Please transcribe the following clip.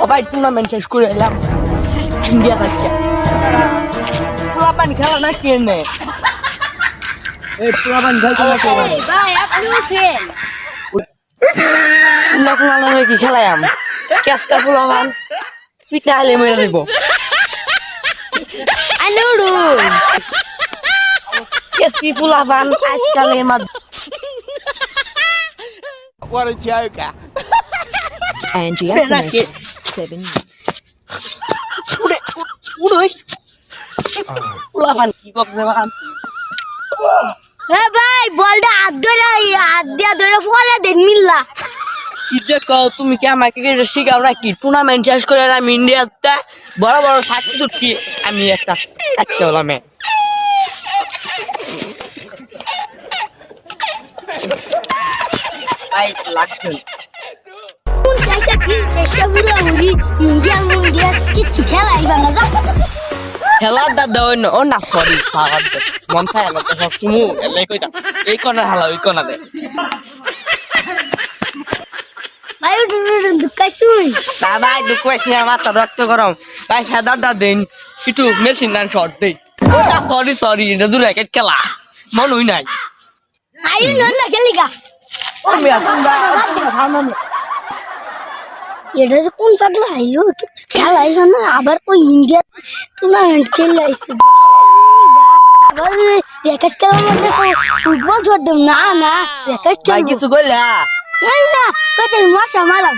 ভাই টুর্নামেন্ট শেষ করে এলাম ইন্ডিয়া থেকে পোলাপান খেলা না কেনে এই পোলাপান ভাই আপনিও খেল লকলানো কি খেলাম ক্যাসকা পোলাপান পিঠা আলে মেরে দেব আনুরু কেসকি পোলাপান আজকাল এর মা What a joker. Angie Pena que- SMS 7. উড়ই পোলাপান কি করছে বাকান এ ভাই বলটা হাত দিয়া ধরে ফলে দেন মিল্লা কি যে কও তুমি কি আমাকে শিখাও নাকি টুর্নামেন্ট শেষ করে এলাম ইন্ডিয়াতে বড় বড় সাক্ষী চুটকি আমি একটা কাচ্চা হলাম ভাই লাগছে কোন দেশে তিন দেশে উড়ি ইন্ডিয়া কিছু খেলাইবা না যা খেলার দাদা অন্য ও না সরি খাওয়ার দে মন খায় না তো সব চুমু এলাই কইতা এই কোণা হালা ওই কোণা দে ভাই দুকাইছুই না ভাই দুঃখ পাইছি আমার তো রক্ত গরম ভাই সাদার দা দেন একটু মেশিন গান শর্ট দেই ওটা সরি সরি এটা দূর র্যাকেট খেলা মন হই নাই আইউ না খেলিগা আমি এখন এটা যে কোন সাগলা আইলো কিছু খেলাইবা না আবার ওই ইন্ডিয়া টুর্নামেন্ট খেলাইছে আবার র্যাকেট খেলার মধ্যে ফুটবল জোর না র্যাকেট ভাই খেলবো কিছু কইলা না কত মশা মারাম